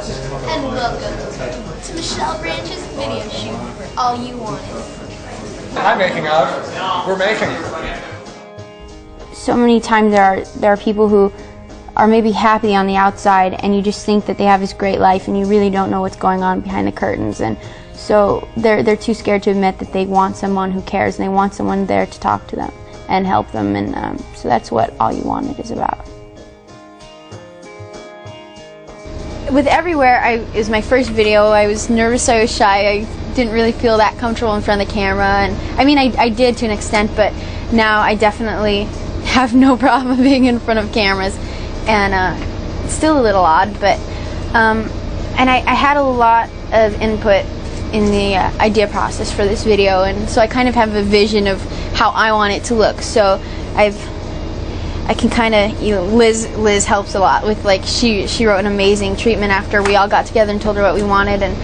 And welcome to Michelle Branch's video shoot for All You Wanted. I'm making of. We're making. So many times there are people who are maybe happy on the outside, and you just think that they have this great life, and you really don't know what's going on behind the curtains. And so they're too scared to admit that they want someone who cares, and they want someone there to talk to them and help them. And so that's what All You Wanted is about. With Everywhere, it was my first video. I was nervous, I was shy, I didn't really feel that comfortable in front of the camera. And I mean, I did to an extent, but now I definitely have no problem being in front of cameras. And it's still a little odd, but and I had a lot of input in the idea process for this video, and so I kind of have a vision of how I want it to look. So I can kind of, Liz helps a lot with, like, she wrote an amazing treatment after we all got together and told her what we wanted, and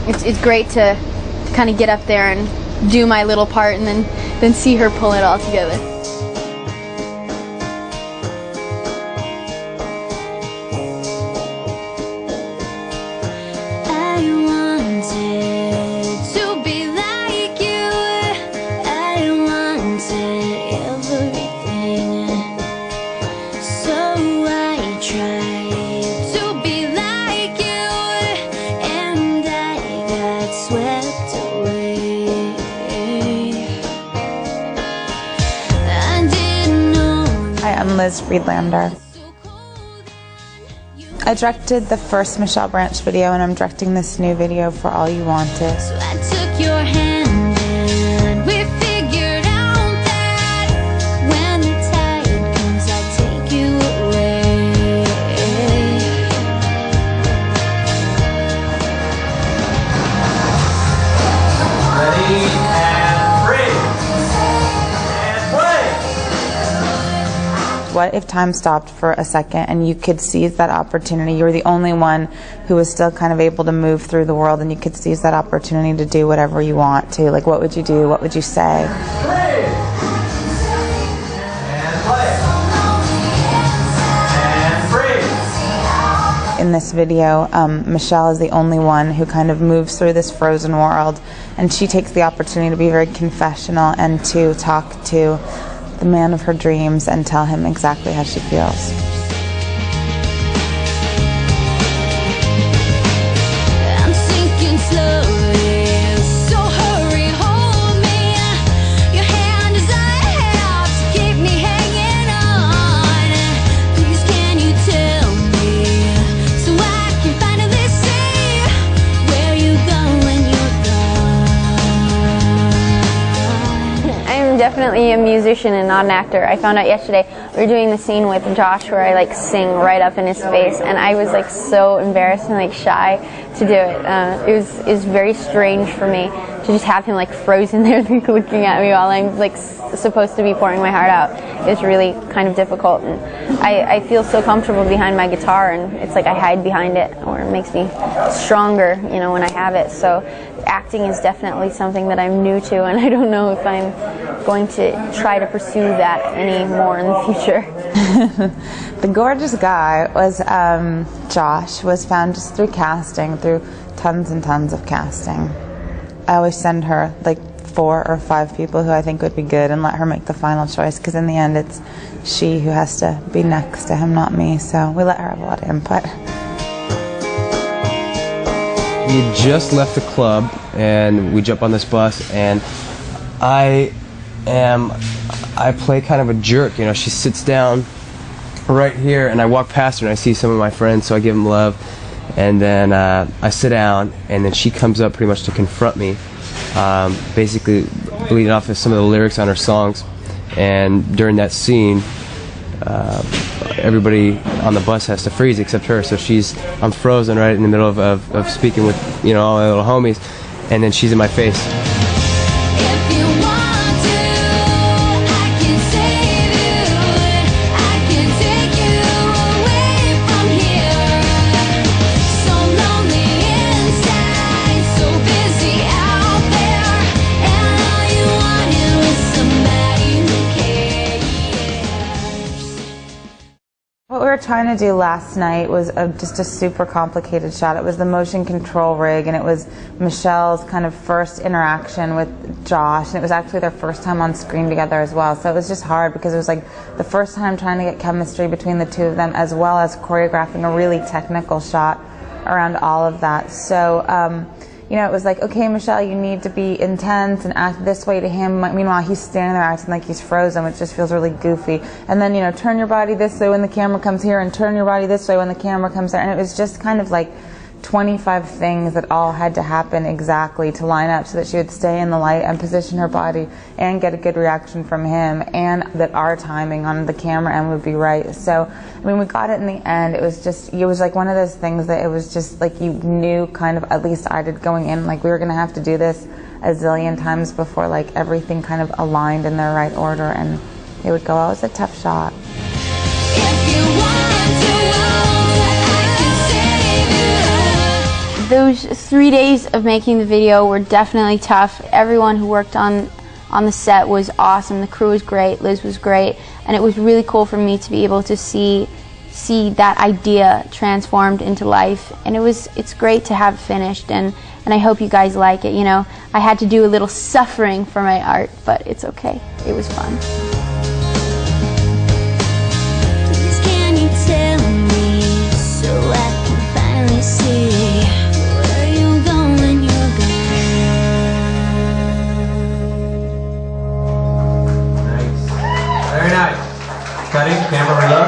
it's great to kind of get up there and do my little part and then see her pull it all together. I'm Liz Friedlander. I directed the first Michelle Branch video, and I'm directing this new video for All You Wanted. So I took your hand and we figured out that when the tide comes, I'll take you away. Ready and breathe. And play. What if time stopped for a second and you could seize that opportunity? You were the only one who was still kind of able to move through the world, and you could seize that opportunity to do whatever you want to. Like, what would you do? What would you say? Breathe. And play. And breathe. In this video, Michelle is the only one who kind of moves through this frozen world, and she takes the opportunity to be very confessional and to talk to the man of her dreams and tell him exactly how she feels. I'm sinking slowly, so hurry, hold me. Your hand is I have to keep me hanging on. Please can you tell me so I can finally see where you go when you're gone. I'm definitely a musician and not an actor. I found out yesterday we were doing the scene with Josh where I like sing right up in his face, and I was like so embarrassed and like shy to do it. It was very strange for me to just have him like frozen there looking at me while I'm like supposed to be pouring my heart out. It was really kind of difficult, and I feel so comfortable behind my guitar, and it's like I hide behind it, or it makes me stronger, you know, when I have it. So acting is definitely something that I'm new to, and I don't know if I'm going to try to pursue that anymore in the future. The gorgeous guy was Josh, was found just through casting, through tons and tons of casting. I always send her like 4 or 5 people who I think would be good and let her make the final choice, because in the end it's she who has to be next to him, not me. So we let her have a lot of input. We had just left the club and we jump on this bus, and I play kind of a jerk, you know. She sits down right here and I walk past her and I see some of my friends, so I give them love, and then I sit down, and then she comes up pretty much to confront me, basically bleeding off of some of the lyrics on her songs. And during that scene, everybody on the bus has to freeze except her, so I'm frozen right in the middle of speaking with, you know, all my little homies, and then she's in my face. If you want to, I can save you. I can take you away from here. So lonely inside, so busy out there, and all you wanted was somebody who cares. what we were trying to do last night was just a super complicated shot. It was the motion control rig, and it was Michelle's kind of first interaction with Josh, and it was actually their first time on screen together as well. So it was just hard because it was like the first time trying to get chemistry between the two of them, as well as choreographing a really technical shot around all of that. So you know, it was like, okay, Michelle, you need to be intense and act this way to him. Meanwhile, he's standing there acting like he's frozen, which just feels really goofy. And then, you know, turn your body this way when the camera comes here, and turn your body this way when the camera comes there. And it was just kind of like 25 things that all had to happen exactly to line up so that she would stay in the light and position her body and get a good reaction from him, and that our timing on the camera end would be right. So, I mean, we got it in the end. It was like one of those things that it was just like you knew kind of, at least I did going in, like we were going to have to do this a zillion times before like everything kind of aligned in their right order, and it would go, oh, it was a tough shot. If you want to I can save you. Those 3 days of making the video were definitely tough. Everyone who worked on the set was awesome. The crew was great. Liz was great, and it was really cool for me to be able to see that idea transformed into life. And it's great to have finished, and I hope you guys like it. You know, I had to do a little suffering for my art, but it's okay. It was fun. Please can you tell me so I can finally see where you go when you're gone? Nice. Very nice. Cutting, camera ready.